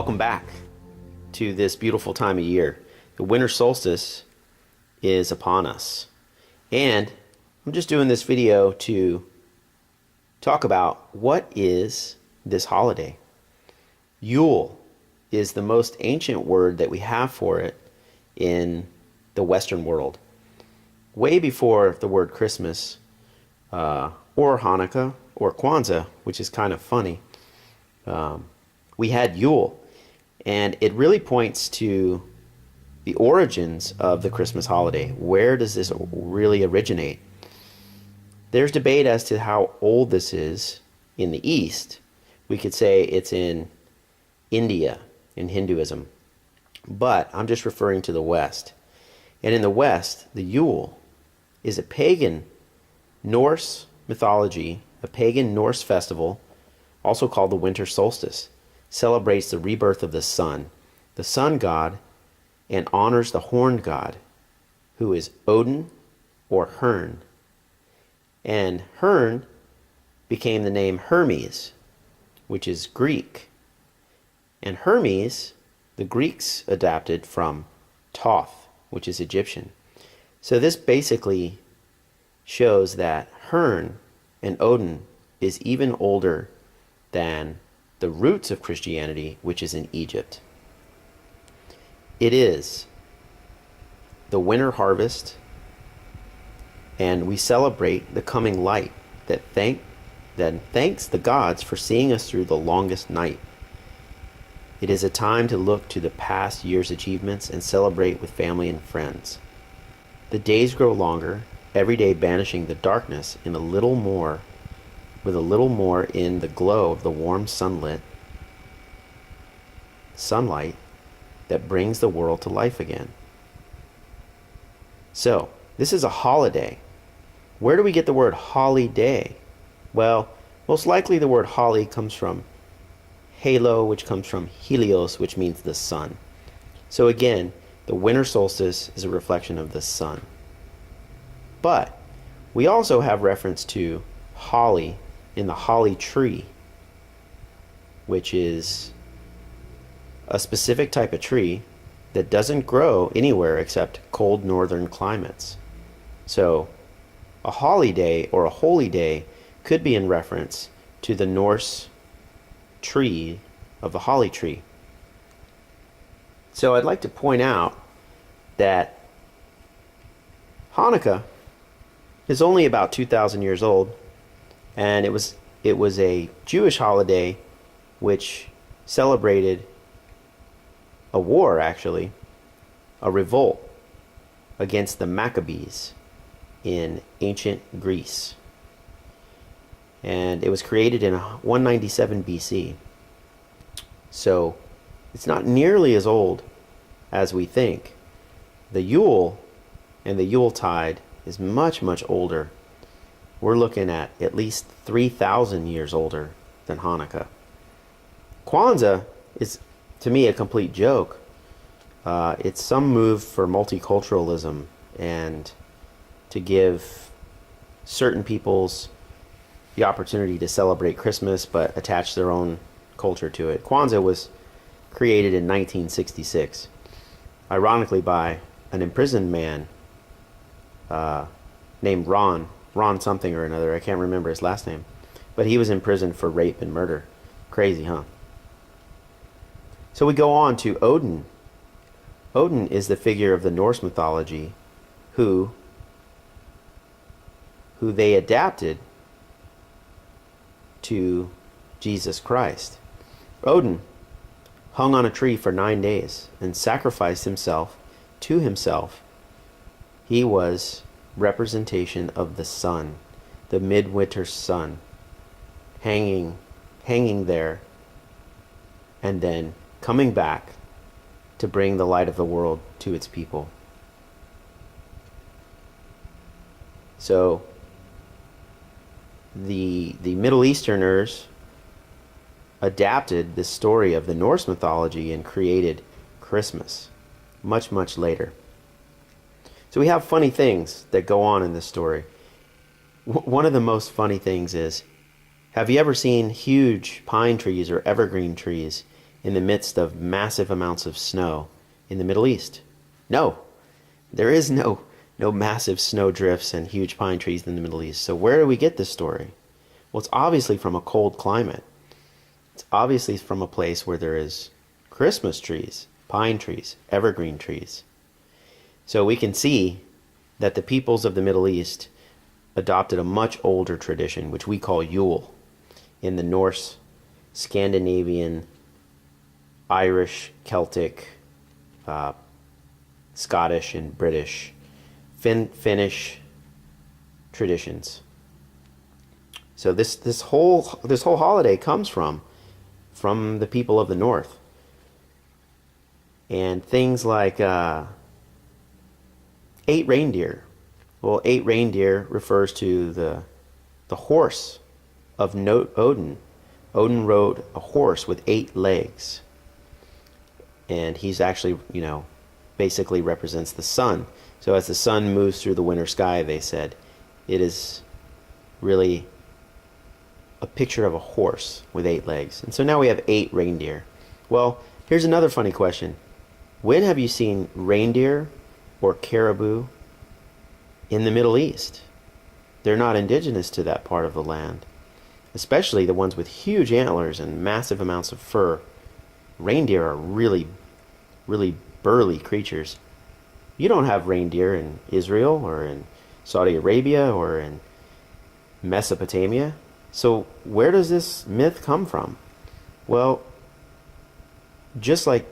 Welcome back to this beautiful time of year. The winter solstice is upon us. And I'm just doing this video to talk about what is this holiday. Yule is the most ancient word that we have for it in the Western world. Way before the word Christmas or Hanukkah or Kwanzaa, which is kind of funny, we had Yule. And it really points to the origins of the Christmas holiday. Where does this really originate? There's debate as to how old this is in the East. We could say it's in India, in Hinduism. But I'm just referring to the West. And in the West, the Yule is a pagan Norse mythology, a pagan Norse festival, also called the winter solstice. Celebrates the rebirth of the sun god, and honors the horned god, who is Odin or Hern. And Hern became the name Hermes, which is Greek. And Hermes, the Greeks adapted from Thoth, which is Egyptian. So this basically shows that Hern and Odin is even older than the roots of Christianity, which is in Egypt. It is the winter harvest, and we celebrate the coming light that thanks the gods for seeing us through the longest night. It is a time to look to the past year's achievements and celebrate with family and friends. The days grow longer, every day banishing the darkness with a little more in the glow of the warm sunlight that brings the world to life again. So, this is a holiday. Where do we get the word holiday? Well, most likely the word holly comes from halo, which comes from helios, which means the sun. So again, the winter solstice is a reflection of the sun. But we also have reference to holly in the holly tree, which is a specific type of tree that doesn't grow anywhere except cold northern climates. So a holiday or a holy day could be in reference to the Norse tree of the holly tree. So I'd like to point out that Hanukkah is only about 2,000 years old, and it was a Jewish holiday which celebrated a war, actually, a revolt against the Maccabees in ancient Greece. And it was created in 197 BC. So it's not nearly as old as we think. The Yule and the Yuletide is much, much older. We're looking at least 3,000 years older than Hanukkah. Kwanzaa is, to me, a complete joke. It's some move for multiculturalism and to give certain peoples the opportunity to celebrate Christmas but attach their own culture to it. Kwanzaa was created in 1966, ironically by an imprisoned man named Ron something or another. I can't remember his last name, but he was in prison for rape and murder. Crazy, huh? So we go on to Odin. Odin is the figure of the Norse mythology who they adapted to Jesus Christ. Odin hung on a tree for 9 days and sacrificed himself to himself. He was representation of the sun, the midwinter sun, hanging there and then coming back to bring the light of the world to its people. So the Middle Easterners adapted the story of the Norse mythology and created Christmas much, much later. So we have funny things that go on in this story. One of the most funny things is, have you ever seen huge pine trees or evergreen trees in the midst of massive amounts of snow in the Middle East? No, there is no massive snow drifts and huge pine trees in the Middle East. So where do we get this story? Well, it's obviously from a cold climate. It's obviously from a place where there is Christmas trees, pine trees, evergreen trees. So we can see that the peoples of the Middle East adopted a much older tradition, which we call Yule, in the Norse, Scandinavian, Irish, Celtic, Scottish, and British, Finnish traditions. So this whole holiday comes from the people of the North. And things like 8 reindeer. Well, 8 reindeer refers to the horse of Odin. Odin rode a horse with 8 legs. And he's actually, basically represents the sun. So as the sun moves through the winter sky, they said, it is really a picture of a horse with 8 legs. And so now we have 8 reindeer. Well, here's another funny question. When have you seen reindeer or caribou in the Middle East? They're not indigenous to that part of the land, especially the ones with huge antlers and massive amounts of fur. Reindeer are really, really burly creatures. You don't have reindeer in Israel or in Saudi Arabia or in Mesopotamia. So where does this myth come from? Well, just like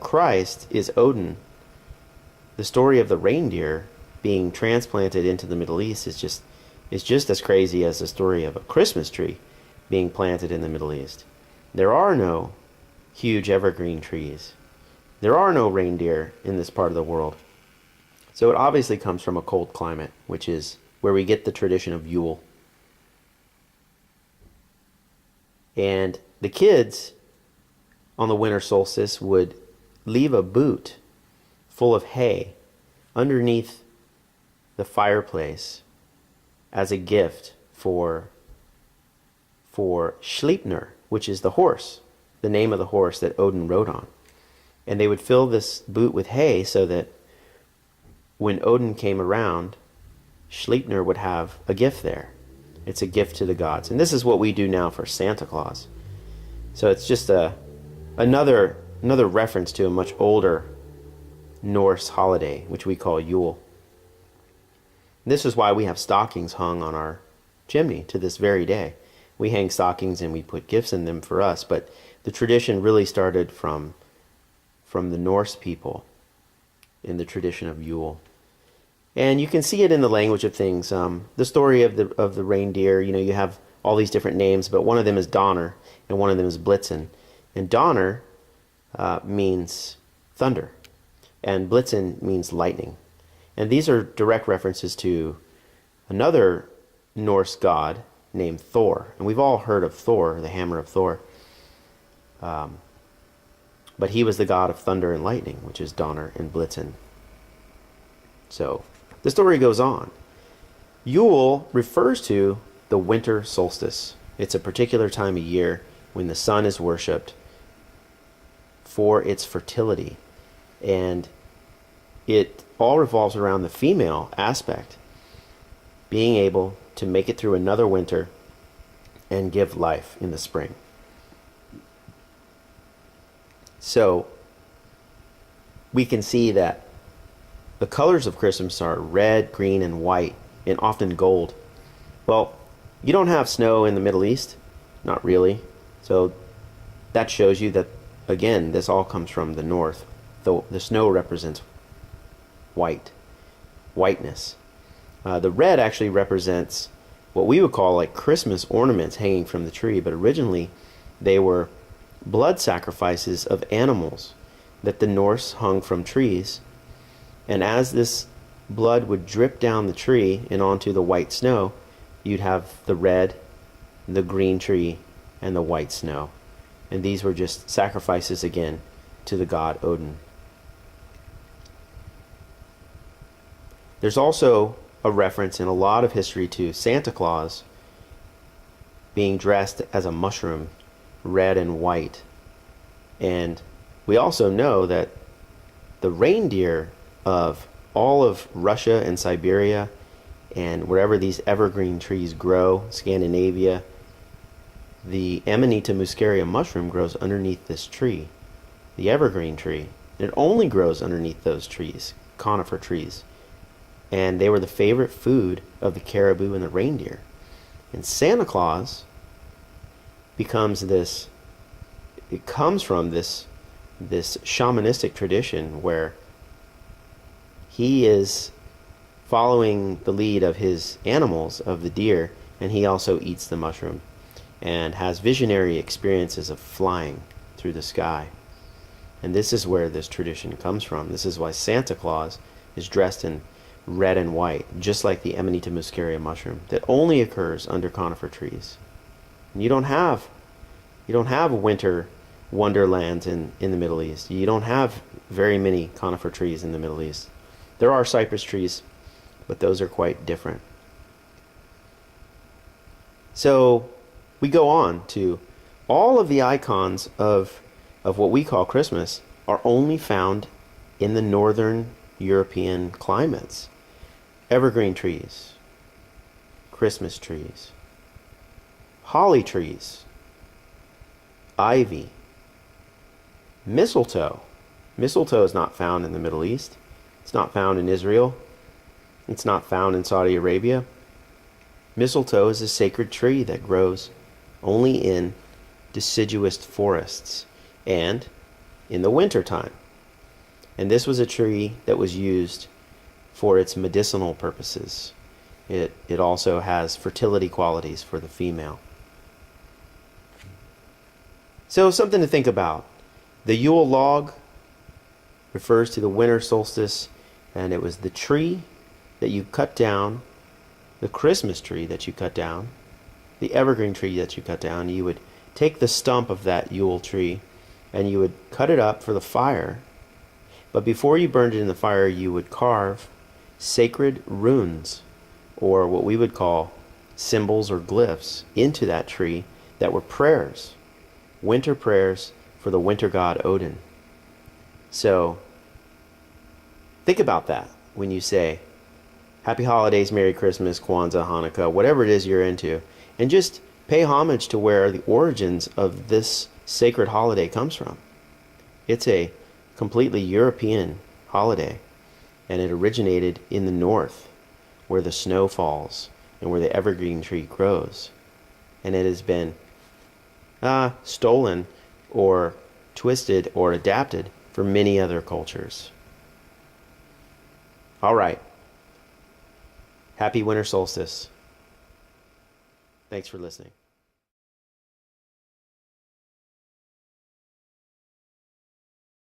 Christ is Odin, the story of the reindeer being transplanted into the Middle East is just as crazy as the story of a Christmas tree being planted in the Middle East. There are no huge evergreen trees. There are no reindeer in this part of the world. So it obviously comes from a cold climate, which is where we get the tradition of Yule. And the kids on the winter solstice would leave a boot full of hay underneath the fireplace as a gift for Sleipnir, which is the horse, the name of the horse that Odin rode on. And they would fill this boot with hay so that when Odin came around, Sleipnir would have a gift there. It's a gift to the gods. And this is what we do now for Santa Claus. So it's just another reference to a much older Norse holiday, which we call Yule. This is why we have stockings hung on our chimney to this very day. We hang stockings and we put gifts in them for us, but the tradition really started from the Norse people in the tradition of Yule. And you can see it in the language of things. The story of the reindeer, you have all these different names, but one of them is Donner and one of them is Blitzen. And Donner means thunder, and Blitzen means lightning. And these are direct references to another Norse god named Thor. And we've all heard of Thor, the hammer of Thor. But he was the god of thunder and lightning, which is Donner and Blitzen. So the story goes on. Yule refers to the winter solstice. It's a particular time of year when the sun is worshipped for its fertility. And it all revolves around the female aspect, being able to make it through another winter and give life in the spring. So we can see that the colors of Christmas are red, green, and white, and often gold. Well, you don't have snow in the Middle East, not really. So that shows you that, again, this all comes from the north. The snow represents whiteness. The red actually represents what we would call like Christmas ornaments hanging from the tree, but originally they were blood sacrifices of animals that the Norse hung from trees. And as this blood would drip down the tree and onto the white snow, you'd have the red, the green tree, and the white snow. And these were just sacrifices again to the god Odin. There's also a reference in a lot of history to Santa Claus being dressed as a mushroom, red and white, And we also know that the reindeer of all of Russia and Siberia and wherever these evergreen trees grow, Scandinavia, the Amanita muscaria mushroom grows underneath this tree, the evergreen tree. And it only grows underneath those trees, conifer trees. And they were the favorite food of the caribou and the reindeer. And Santa Claus becomes this, it comes from this shamanistic tradition where he is following the lead of his animals, of the deer, and he also eats the mushroom and has visionary experiences of flying through the sky. And this is where this tradition comes from. This is why Santa Claus is dressed in red and white, just like the Amanita muscaria mushroom that only occurs under conifer trees. And you don't have winter wonderlands in the Middle East. You don't have very many conifer trees in the Middle East. There are cypress trees, but those are quite different. So we go on to all of the icons of what we call Christmas are only found in the northern European climates. Evergreen trees, Christmas trees, holly trees, ivy, mistletoe. Mistletoe is not found in the Middle East. It's not found in Israel. It's not found in Saudi Arabia. Mistletoe is a sacred tree that grows only in deciduous forests and in the winter time. And this was a tree that was used for its medicinal purposes. It also has fertility qualities for the female. So something to think about. The Yule log refers to the winter solstice, and it was the tree that you cut down, the Christmas tree that you cut down, the evergreen tree that you cut down. You would take the stump of that Yule tree and you would cut it up for the fire. But before you burned it in the fire, you would carve sacred runes, or what we would call symbols or glyphs, into that tree that were prayers, winter prayers for the winter god Odin. So think about that when you say Happy Holidays, Merry Christmas, Kwanzaa, Hanukkah, whatever it is you're into, and just pay homage to where the origins of this sacred holiday comes from. It's a completely European holiday, and it originated in the north where the snow falls and where the evergreen tree grows. And it has been stolen or twisted or adapted for many other cultures. All right. Happy winter solstice. Thanks for listening.